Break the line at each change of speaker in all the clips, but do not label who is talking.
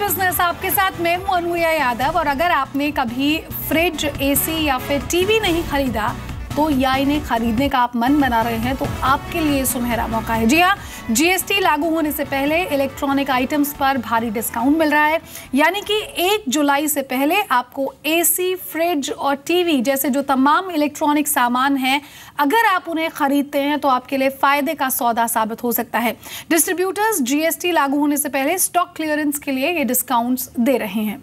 Business आपके साथ मैं हूं अनुया यादव। और अगर आपने कभी फ्रिज, एसी या फिर टीवी नहीं खरीदा तो या इन्हें खरीदने का आप मन बना रहे हैं तो आपके लिए सुनहरा मौका है। जी हाँ, जीएसटी लागू होने से पहले इलेक्ट्रॉनिक आइटम्स पर भारी डिस्काउंट मिल रहा है। यानी कि 1 जुलाई से पहले आपको एसी, फ्रिज और टीवी जैसे जो तमाम इलेक्ट्रॉनिक सामान हैं, अगर आप उन्हें खरीदते हैं तो आपके लिए फायदे का सौदा साबित हो सकता है। डिस्ट्रीब्यूटर्स जीएसटी लागू होने से पहले स्टॉक क्लियरेंस के लिए ये डिस्काउंट्स दे रहे हैं।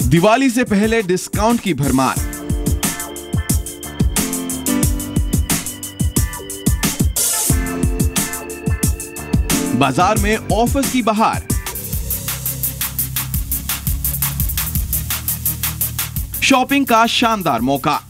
दिवाली से पहले डिस्काउंट की भरमार। बाजार में ऑफर्स की बहार। शॉपिंग का शानदार मौका।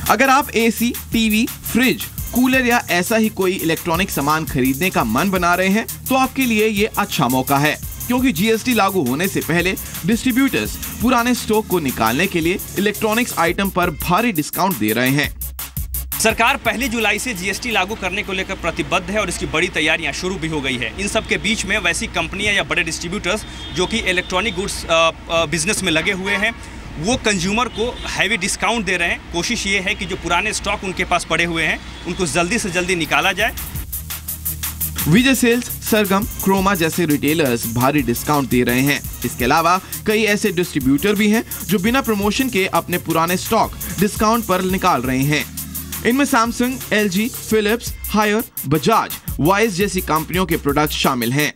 अगर आप एसी, टीवी, फ्रिज, कूलर या ऐसा ही कोई इलेक्ट्रॉनिक सामान खरीदने का मन बना रहे हैं तो आपके लिए ये अच्छा मौका है, क्योंकि जीएसटी लागू होने से पहले डिस्ट्रीब्यूटर्स पुराने स्टॉक को निकालने के लिए इलेक्ट्रॉनिक्स आइटम पर भारी डिस्काउंट दे रहे हैं।
सरकार 1 जुलाई से जीएसटी लागू करने को लेकर प्रतिबद्ध है और इसकी बड़ी तैयारियां शुरू भी हो गई है। इन सब के बीच में वैसी कंपनियां या बड़े डिस्ट्रीब्यूटर्स जो कि इलेक्ट्रॉनिक गुड्स बिजनेस में लगे हुए हैं, वो कंज्यूमर को हैवी डिस्काउंट दे रहे हैं। कोशिश ये है कि जो पुराने स्टॉक उनके पास पड़े हुए हैं उनको जल्दी से जल्दी निकाला जाए।
विजय सेल्स, सरगम, क्रोमा जैसे रिटेलर्स भारी डिस्काउंट दे रहे हैं। इसके अलावा कई ऐसे डिस्ट्रीब्यूटर भी हैं जो बिना प्रमोशन के अपने पुराने स्टॉक डिस्काउंट पर निकाल रहे हैं। इनमें Samsung, LG, Philips, Haier, Bajaj, वाइज जैसी कंपनियों के प्रोडक्ट शामिल हैं।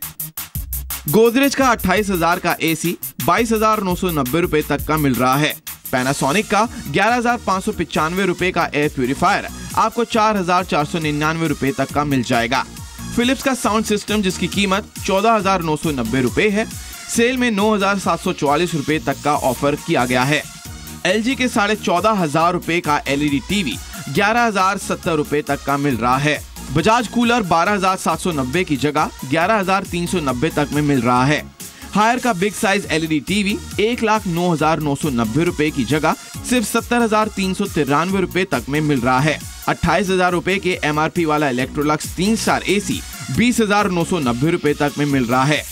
गोदरेज का 28,000 का एसी 22,990 रुपए तक का मिल रहा है। पैनासोनिक का 11,595 रुपए का एयर प्यूरिफायर आपको 4,499 रुपए तक का मिल जाएगा। फिलिप्स का साउंड सिस्टम जिसकी कीमत 14,990 रुपए है, सेल में 9,744 रुपए तक का ऑफर किया गया है। एलजी के 14,500 रुपए का एलईडी टीवी 11,070 रुपए तक का मिल रहा है। बजाज कूलर 12,790 की जगह 11,390 तक में मिल रहा है। हायर का बिग साइज एलईडी टीवी 1,09,990 रुपए की जगह सिर्फ 70,393 रुपए तक में मिल रहा है। 28,000 रुपए के एमआरपी वाला इलेक्ट्रोलक्स 3 स्टार एसी 20,990 रुपए तक में मिल रहा है।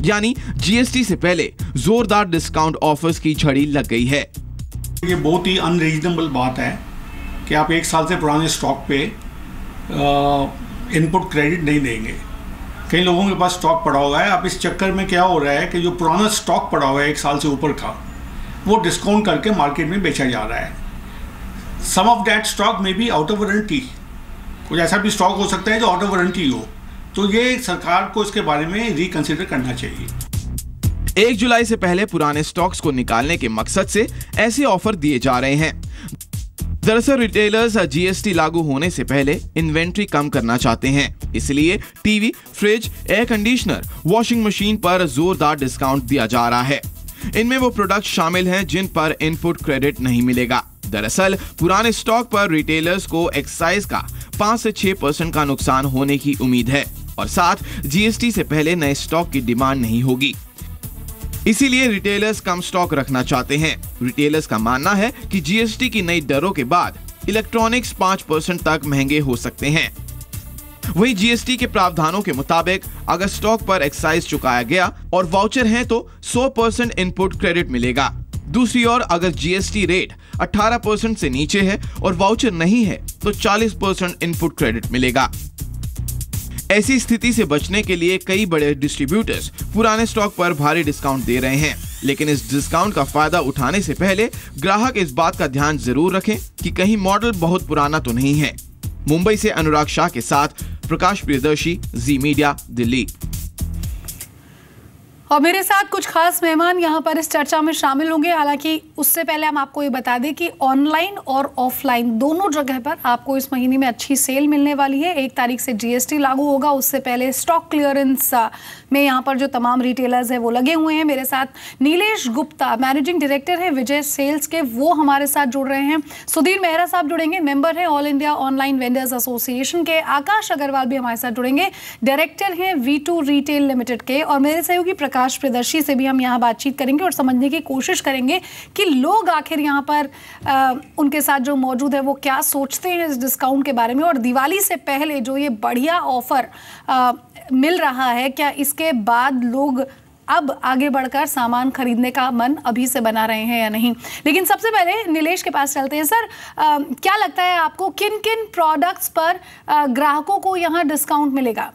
यानी जीएसटी से पहले जोरदार डिस्काउंट ऑफर्स की झड़ी लग गई है।
ये बहुत ही अनरीजनेबल बात है कि आप 1 साल से पुराने स्टॉक पे इनपुट क्रेडिट नहीं देंगे। कई लोगों के पास स्टॉक पड़ा हुआ है। अब इस चक्कर में क्या हो रहा है कि जो पुराना स्टॉक पड़ा हुआ है 1 साल से ऊपर का, वो डिस्काउंट करके मार्केट में बेचा जा रहा है। सम ऑफ दैट स्टॉक में बी आउट ऑफ वारंटी, कुछ ऐसा भी स्टॉक हो सकता है जो आउट ऑफ वारंटी हो। तो ये सरकार को इसके बारे में रिकंसिडर करना चाहिए।
1 जुलाई से पहले पुराने स्टॉक्स को निकालने के मकसद से ऐसे ऑफर दिए जा रहे हैं। दरअसल रिटेलर्स जीएसटी लागू होने से पहले इन्वेंट्री कम करना चाहते हैं, इसलिए TV, fridge, air conditioner, washing machine पर जोरदार डिस्काउंट दिया जा रहा है। इनमें वो प्रोडक्ट शामिल हैं जिन पर इनपुट क्रेडिट नहीं मिलेगा। दरअसल पुराने स्टॉक पर रिटेलर्स को एक्साइज का 5 से 6% का नुकसान होने की उम्मीद है और साथ जीएसटी से पहले नए स्टॉक की डिमांड नहीं होगी। इसीलिए रिटेलर्स कम स्टॉक रखना चाहते हैं। रिटेलर्स का मानना है कि जीएसटी की नई दरों के बाद इलेक्ट्रॉनिक्स 5% तक महंगे हो सकते हैं। वहीं जीएसटी के प्रावधानों के मुताबिक अगर स्टॉक पर एक्साइज चुकाया गया और वाउचर है तो 100% इनपुट क्रेडिट मिलेगा। दूसरी ओर अगर जीएसटी रेट 18% से नीचे है और वाउचर नहीं है तो 40% इनपुट क्रेडिट मिलेगा। ऐसी स्थिति से बचने के लिए कई बड़े डिस्ट्रीब्यूटर्स पुराने स्टॉक पर भारी डिस्काउंट दे रहे हैं, लेकिन इस डिस्काउंट का फायदा उठाने से पहले ग्राहक इस बात का ध्यान जरूर रखें कि कहीं मॉडल बहुत पुराना तो नहीं है। मुंबई से अनुराग शाह के साथ प्रकाश प्रियदर्शी, जी मीडिया, दिल्ली।
और मेरे साथ कुछ खास मेहमान यहाँ पर इस चर्चा में शामिल होंगे। हालांकि उससे पहले हम आपको ये बता दें कि ऑनलाइन और ऑफलाइन दोनों जगह पर आपको इस महीने में अच्छी सेल मिलने वाली है। 1 तारीख से जीएसटी लागू होगा, उससे पहले स्टॉक क्लियरेंस में यहाँ पर जो तमाम रिटेलर्स हैं वो लगे हुए हैं। मेरे साथ नीलेश गुप्ता मैनेजिंग डायरेक्टर हैं विजय सेल्स के, वो हमारे साथ जुड़ रहे हैं। सुधीर मेहरा साहब जुड़ेंगे, मेंबर हैं all India online vendors association के। आकाश अग्रवाल भी हमारे साथ जुड़ेंगे, डायरेक्टर हैं V2 रिटेल लिमिटेड के। और मेरे सहयोगी प्रकाश प्रियदर्शी से भी हम यहाँ बातचीत करेंगे और समझने की कोशिश करेंगे कि लोग आखिर यहाँ पर उनके साथ जो मौजूद है वो क्या सोचते हैं इस डिस्काउंट के बारे में, और दिवाली से पहले जो ये बढ़िया ऑफर मिल रहा है, क्या इसके बाद लोग अब आगे बढ़कर सामान खरीदने का मन अभी से बना रहे हैं या नहीं। लेकिन सबसे पहले नीलेश के पास चलते हैं। सर, क्या लगता है आपको किन किन प्रोडक्ट्स पर ग्राहकों को यहाँ डिस्काउंट मिलेगा?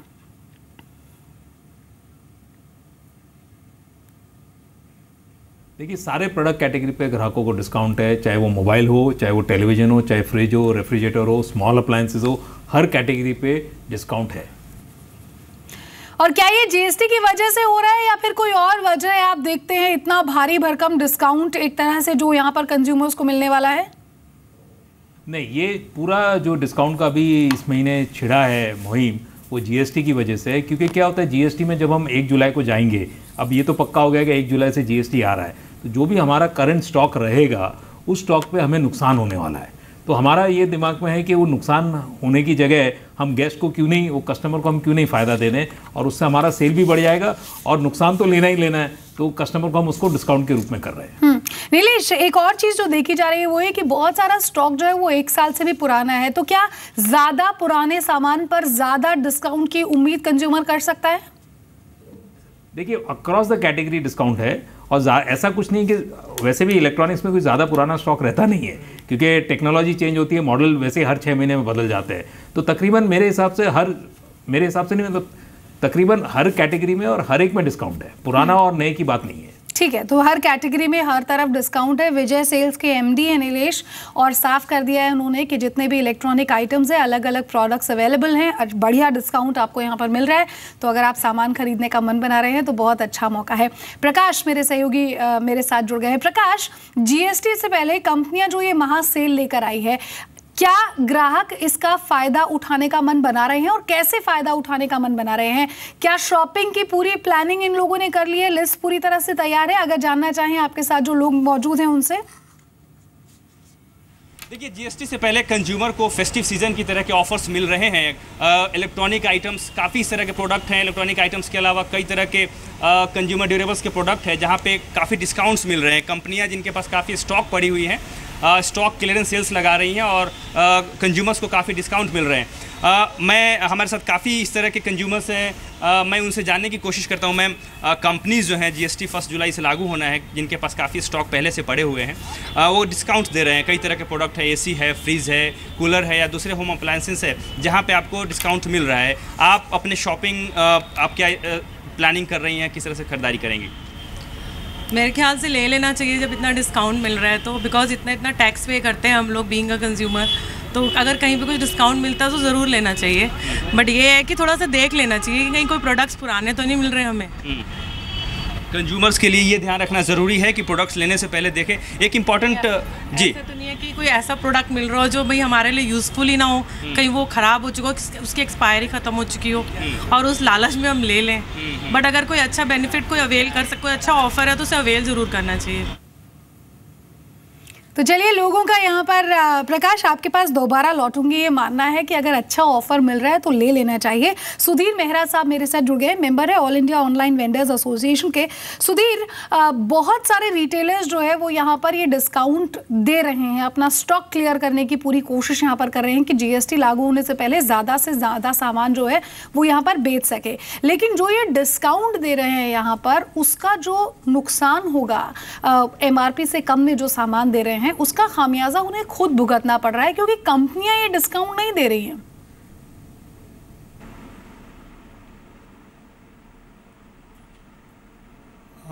देखिए, सारे प्रोडक्ट कैटेगरी पे ग्राहकों को डिस्काउंट है, चाहे वो मोबाइल हो, चाहे वो टेलीविजन हो, चाहे फ्रिज हो, रेफ्रिजरेटर हो, स्मॉल अप्लायंसेस हो, हर कैटेगरी पे डिस्काउंट है।
और क्या ये जीएसटी की वजह से हो रहा है या फिर कोई और वजह है? आप देखते हैं इतना भारी भरकम डिस्काउंट एक तरह से जो यहाँ पर कंज्यूमर्स को मिलने वाला है।
नहीं, ये पूरा जो डिस्काउंट का अभी इस महीने छिड़ा है मुहिम, वो जीएसटी की वजह से है। क्योंकि क्या होता है, जीएसटी में जब हम 1 जुलाई को जाएंगे, अब ये तो पक्का हो गया कि 1 जुलाई से जीएसटी आ रहा है, तो जो भी हमारा करंट स्टॉक रहेगा उस स्टॉक पे हमें नुकसान होने वाला है। तो हमारा ये दिमाग में है कि वो नुकसान होने की जगह हम गेस्ट को क्यों नहीं, वो कस्टमर को हम क्यों नहीं फ़ायदा दे दें, और उससे हमारा सेल भी बढ़ जाएगा, और नुकसान तो लेना ही लेना है, तो कस्टमर को हम उसको डिस्काउंट के रूप में कर रहे हैं।
नीलेश, एक और चीज़ जो देखी जा रही है वो है कि बहुत सारा स्टॉक जो है वो 1 साल से भी पुराना है, तो क्या ज़्यादा पुराने सामान पर ज़्यादा डिस्काउंट की उम्मीद कंज्यूमर कर सकता है?
देखिए, अक्रॉस द कैटेगरी डिस्काउंट है, और ऐसा कुछ नहीं कि वैसे भी इलेक्ट्रॉनिक्स में कोई ज़्यादा पुराना स्टॉक रहता नहीं है, क्योंकि टेक्नोलॉजी चेंज होती है, मॉडल वैसे हर 6 महीने में बदल जाते हैं। तो तकरीबन मेरे हिसाब से नहीं, मतलब तकरीबन हर कैटेगरी में और हर एक में डिस्काउंट है, पुराना और नए की बात नहीं है।
ठीक है, तो हर कैटेगरी में हर तरफ डिस्काउंट है। विजय सेल्स के एमडी है नीलेश, और साफ कर दिया है उन्होंने कि जितने भी इलेक्ट्रॉनिक आइटम्स हैं, अलग अलग प्रोडक्ट्स अवेलेबल हैं, बढ़िया डिस्काउंट आपको यहाँ पर मिल रहा है। तो अगर आप सामान खरीदने का मन बना रहे हैं तो बहुत अच्छा मौका है। प्रकाश मेरे सहयोगी मेरे साथ जुड़ गए हैं। प्रकाश, जीएसटी से पहले कंपनियां जो ये महा सेल लेकर आई है, क्या ग्राहक इसका फायदा उठाने का मन बना रहे हैं, और कैसे फायदा उठाने का मन बना रहे हैं? क्या शॉपिंग की पूरी प्लानिंग इन लोगों ने कर ली है? लिस्ट पूरी तरह से तैयार है? अगर जानना चाहें आपके साथ जो लोग मौजूद हैं उनसे।
देखिए, जीएसटी से पहले कंज्यूमर को फेस्टिव सीजन की तरह के ऑफर्स मिल रहे हैं। इलेक्ट्रॉनिक आइटम्स, काफ़ी इस तरह के प्रोडक्ट हैं। इलेक्ट्रॉनिक आइटम्स के अलावा कई तरह के कंज्यूमर ड्यूरेबल्स के प्रोडक्ट हैं जहां पे काफ़ी डिस्काउंट्स मिल रहे हैं। कंपनियां जिनके पास काफ़ी स्टॉक पड़ी हुई हैं, स्टॉक क्लियरेंस सेल्स लगा रही हैं, और कंज्यूमर्स को काफ़ी डिस्काउंट मिल रहे हैं। हमारे साथ काफ़ी इस तरह के कंज्यूमर्स हैं, मैं उनसे जानने की कोशिश करता हूं। मैम, कंपनीज़ जो हैं जीएसटी 1 जुलाई से लागू होना है, जिनके पास काफ़ी स्टॉक पहले से पड़े हुए हैं, वो डिस्काउंट्स दे रहे हैं। कई तरह के प्रोडक्ट है, एसी है, फ्रिज है, कूलर है, या दूसरे होम अप्लायंसेस है, जहाँ पे आपको डिस्काउंट मिल रहा है। आप अपने शॉपिंग आप क्या प्लानिंग कर रही हैं, किस तरह से खरीदारी करेंगी?
मेरे ख्याल से ले लेना चाहिए जब इतना डिस्काउंट मिल रहा है तो, बिकॉज इतना टैक्स पे करते हैं हम लोग बीइंग अ कंज्यूमर, तो अगर कहीं पे कुछ डिस्काउंट मिलता है तो ज़रूर लेना चाहिए। बट ये है कि थोड़ा सा देख लेना चाहिए कि कहीं कोई प्रोडक्ट्स पुराने तो नहीं मिल रहे हमें।
कंज्यूमर्स के लिए ये ध्यान रखना ज़रूरी है कि प्रोडक्ट्स लेने से पहले देखें। एक इम्पॉर्टेंट जी,
ऐसा तो नहीं है कि कोई ऐसा प्रोडक्ट मिल रहा हो जो भाई हमारे लिए यूज़फुल ही ना हो, कहीं वो ख़राब हो चुका हो, उसकी एक्सपायरी ख़त्म हो चुकी हो, और उस लालच में हम ले लें। बट अगर कोई अच्छा बेनिफिट कोई अवेल कर सके, कोई अच्छा ऑफर है तो उसे अवेल ज़रूर करना चाहिए।
तो चलिए, लोगों का यहाँ पर प्रकाश आपके पास दोबारा लौटूंगी। ये मानना है कि अगर अच्छा ऑफर मिल रहा है तो ले लेना चाहिए। सुधीर मेहरा साहब मेरे साथ जुड़ गए, मेंबर है all India online vendors association के। सुधीर, बहुत सारे रिटेलर्स जो है वो यहाँ पर ये डिस्काउंट दे रहे हैं, अपना स्टॉक क्लियर करने की पूरी कोशिश यहाँ पर कर रहे हैं कि जीएसटी लागू होने से पहले ज़्यादा से ज़्यादा सामान जो है वो यहाँ पर बेच सके। लेकिन जो ये डिस्काउंट दे रहे हैं यहाँ पर, उसका जो नुकसान होगा MRP से कम में जो सामान दे रहे हैं, उसका खामियाजा उन्हें खुद भुगतना पड़ रहा है, क्योंकि कंपनियां ये डिस्काउंट नहीं दे रही हैं।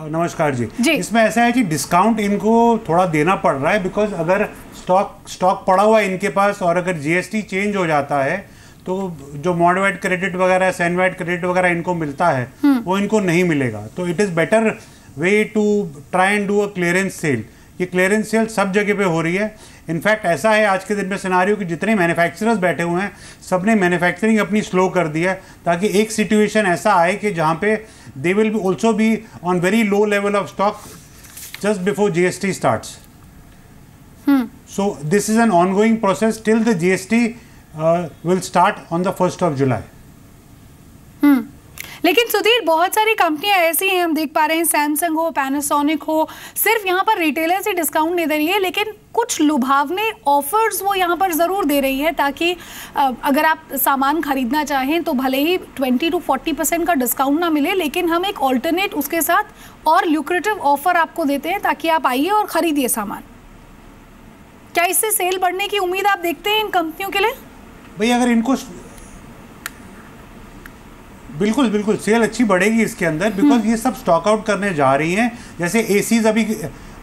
नमस्कार जी। इसमें ऐसा है कि डिस्काउंट इनको थोड़ा देना पड़ रहा है, बिकॉज अगर स्टॉक पड़ा हुआ है इनके पास, और अगर जीएसटी चेंज हो जाता है तो जो मॉडिफाइड क्रेडिट वगैरह, सैंडवाइड क्रेडिट वगैरह इनको मिलता है वो इनको नहीं मिलेगा। तो it is better way to try and do a clearance sale. ये क्लियरेंस सेल सब जगह पे हो रही है। इनफैक्ट ऐसा है आज के दिन में सिनारियो कि जितने मैन्युफैक्चरर्स बैठे हुए हैं सब ने मैन्युफैक्चरिंग अपनी स्लो कर दी है, ताकि एक सिचुएशन ऐसा आए कि जहाँ पे they will be also be on very low level of stock just before GST starts. So this is an ongoing process till the GST will start on the 1st of July।
लेकिन सुधीर, बहुत सारी कंपनियां ऐसी हैं, हम देख पा रहे हैं, सैमसंग हो, पैनासोनिक हो, सिर्फ यहाँ पर रिटेलर्स ही डिस्काउंट नहीं दे रही है, लेकिन कुछ लुभावने ऑफर्स वो यहाँ पर ज़रूर दे रही है, ताकि अगर आप सामान खरीदना चाहें तो भले ही 20 to 40% का डिस्काउंट ना मिले, लेकिन हम एक ऑल्टरनेट उसके साथ और ल्यूक्रेटिव ऑफर आपको देते हैं ताकि आप आइए और ख़रीदिए सामान। क्या इससे सेल बढ़ने की उम्मीद आप देखते हैं इन कंपनियों के लिए?
भाई अगर इनको बिल्कुल बिल्कुल सेल अच्छी बढ़ेगी इसके अंदर, बिकॉज ये सब स्टॉक आउट करने जा रही हैं। जैसे एसीज, अभी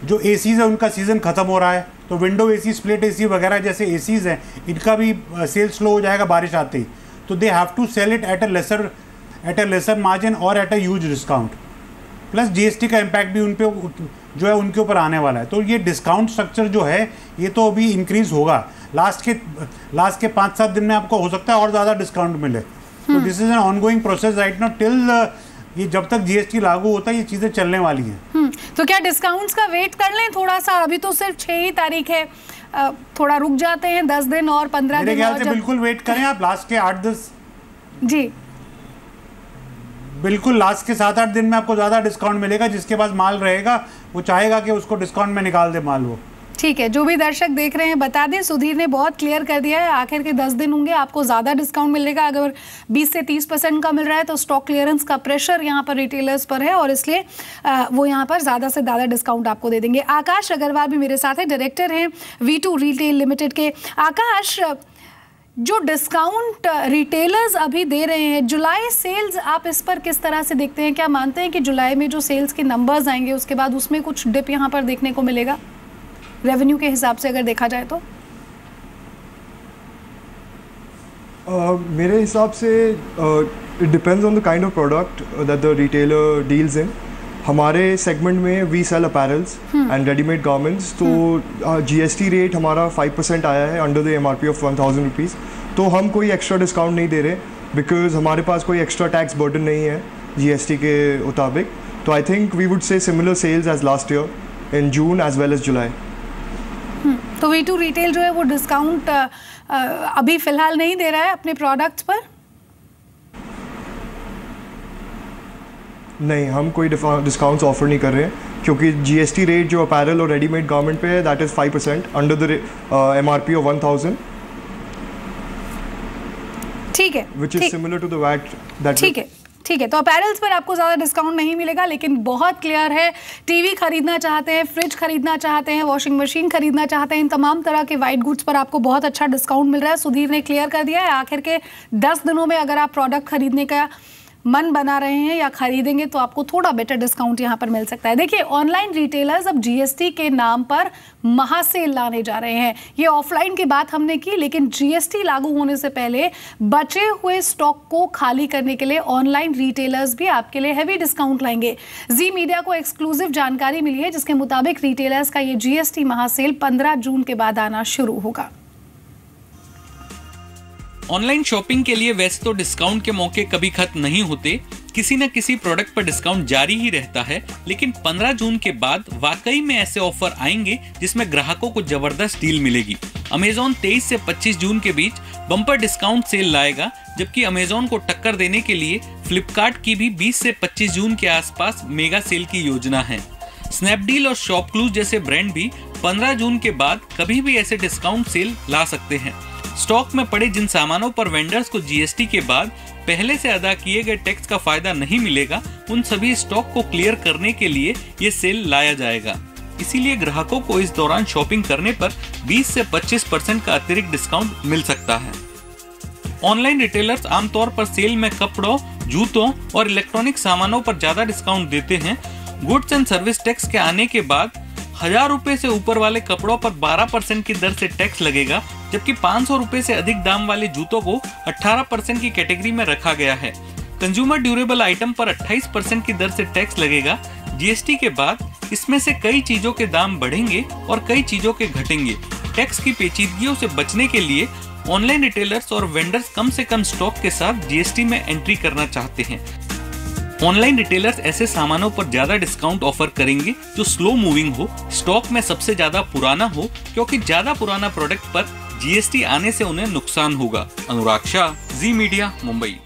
जो एसीज है उनका सीजन खत्म हो रहा है, तो विंडो एसी, स्प्लिट एसी वगैरह जैसे एसीज हैं, इनका भी सेल स्लो हो जाएगा बारिश आते ही, तो they have to sell it at a lesser margin और at a huge discount. Plus GST का इम्पैक्ट भी उन पे जो है उनके ऊपर आने वाला है, तो ये डिस्काउंट स्ट्रक्चर जो है ये तो अभी इंक्रीज होगा। लास्ट के 5-7 दिन में आपको हो सकता है और ज़्यादा डिस्काउंट मिले। तो this is an ongoing process right now till ये जब तक जीएसटी लागू होता है ये चीज़ें चलने वाली हैं।
तो क्या डिस्काउंट्स का वेट कर लें थोड़ा सा? अभी तो सिर्फ 6 ही तारीख है, थोड़ा रुक जाते हैं 10 दिन और 15 दिन।
मेरे ख्याल से बिल्कुल वेट करें आप, लास्ट के 8-10
जी
बिल्कुल लास्ट के 7-8 दिन में आपको ज़्यादा डिस्काउंट मिलेगा। जिसके पास माल रहेगा वो चाहेगा कि उसको डिस्काउंट में निकाल दे माल वो।
ठीक है, जो भी दर्शक देख रहे हैं बता दें, सुधीर ने बहुत क्लियर कर दिया है, आखिर के 10 दिन होंगे, आपको ज़्यादा डिस्काउंट मिलेगा। अगर 20 से 30% का मिल रहा है तो स्टॉक क्लियरेंस का प्रेशर यहाँ पर रिटेलर्स पर है और इसलिए वो यहाँ पर ज़्यादा से ज़्यादा डिस्काउंट आपको दे देंगे। आकाश अग्रवाल भी मेरे साथ है, डायरेक्टर हैं V2 रिटेल लिमिटेड के। आकाश, जो डिस्काउंट रिटेलर्स अभी दे रहे हैं, जुलाई सेल्स आप इस पर किस तरह से देखते हैं? क्या मानते हैं कि जुलाई में जो सेल्स के नंबर्स आएंगे उसके बाद उसमें कुछ डिप यहाँ पर देखने को मिलेगा रेवेन्यू के हिसाब से अगर देखा जाए तो?
मेरे हिसाब से it depends on the kind of product that the retailer deals in. हमारे सेगमेंट में we sell apparels and readymade garments, तो जीएसटी रेट हमारा 5% आया है under the MRP of 1000 rupees. तो हम कोई एक्स्ट्रा डिस्काउंट नहीं दे रहे बिकॉज हमारे पास कोई एक्स्ट्रा टैक्स बर्डन नहीं है जीएसटी के मुताबिक। तो I think we would say similar sales as last year in June as well as July.
तो V2 रिटेल जो है वो डिस्काउंट अभी फिलहाल नहीं दे रहा है अपने प्रोडक्ट्स पर?
नहीं, हम कोई डिस्काउंट्स ऑफर नहीं कर रहे हैं क्योंकि जीएसटी रेट जो अपैरल और रेडीमेड गारमेंट पे है that is 5% under the MRP of 1000।
ठीक है,
which is similar to the VAT that.
ठीक है, तो अपैरल्स पर आपको ज़्यादा डिस्काउंट नहीं मिलेगा, लेकिन बहुत क्लियर है, टीवी खरीदना चाहते हैं, फ्रिज खरीदना चाहते हैं, वॉशिंग मशीन खरीदना चाहते हैं, इन तमाम तरह के वाइट गुड्स पर आपको बहुत अच्छा डिस्काउंट मिल रहा है। सुधीर ने क्लियर कर दिया है, आखिर के 10 दिनों में अगर आप प्रोडक्ट खरीदने का मन बना रहे हैं या खरीदेंगे तो आपको थोड़ा बेटर डिस्काउंट यहाँ पर मिल सकता है। देखिए, ऑनलाइन रिटेलर्स अब जीएसटी के नाम पर महासेल लाने जा रहे हैं। ये ऑफलाइन की बात हमने की, लेकिन जीएसटी लागू होने से पहले बचे हुए स्टॉक को खाली करने के लिए ऑनलाइन रिटेलर्स भी आपके लिए हैवी डिस्काउंट लाएंगे। जी मीडिया को एक्सक्लूसिव जानकारी मिली है जिसके मुताबिक रिटेलर्स का ये जीएसटी महासेल 15 जून के बाद आना शुरू होगा।
ऑनलाइन शॉपिंग के लिए वैसे तो डिस्काउंट के मौके कभी खत्म नहीं होते, किसी न किसी प्रोडक्ट पर डिस्काउंट जारी ही रहता है, लेकिन 15 जून के बाद वाकई में ऐसे ऑफर आएंगे जिसमें ग्राहकों को जबरदस्त डील मिलेगी। अमेजॉन 23 से 25 जून के बीच बम्पर डिस्काउंट सेल लाएगा, जबकि अमेजॉन को टक्कर देने के लिए फ्लिपकार्ट की भी 20 से 25 जून के आसपास मेगा सेल की योजना है। स्नैपडील और शॉपक्लूज जैसे ब्रांड भी 15 जून के बाद कभी भी ऐसे डिस्काउंट सेल ला सकते हैं। स्टॉक में पड़े जिन सामानों पर वेंडर्स को जीएसटी के बाद पहले से अदा किए गए टैक्स का फायदा नहीं मिलेगा, उन सभी स्टॉक को क्लियर करने के लिए ये सेल लाया जाएगा। इसीलिए ग्राहकों को इस दौरान शॉपिंग करने पर 20 से 25% का अतिरिक्त डिस्काउंट मिल सकता है। ऑनलाइन रिटेलर्स आमतौर पर सेल में कपड़ों, जूतों और इलेक्ट्रॉनिक सामानों पर ज्यादा डिस्काउंट देते हैं। गुड्स एंड सर्विस टैक्स के आने के बाद 1000 रुपए से ऊपर वाले कपड़ों पर 12% की दर से टैक्स लगेगा, जबकि 500 रुपए से अधिक दाम वाले जूतों को 18% की कैटेगरी में रखा गया है। कंज्यूमर ड्यूरेबल आइटम पर 28% की दर से टैक्स लगेगा। जीएसटी के बाद इसमें से कई चीजों के दाम बढ़ेंगे और कई चीजों के घटेंगे। टैक्स की पेचीदगियों से बचने के लिए ऑनलाइन रिटेलर्स और वेंडर्स कम से कम स्टॉक के साथ जीएसटी में एंट्री करना चाहते हैं। ऑनलाइन रिटेलर्स ऐसे सामानों पर ज्यादा डिस्काउंट ऑफर करेंगे जो स्लो मूविंग हो, स्टॉक में सबसे ज्यादा पुराना हो, क्योंकि ज्यादा पुराना प्रोडक्ट पर जीएसटी आने से उन्हें नुकसान होगा। अनुराग शाह, जी मीडिया, मुंबई।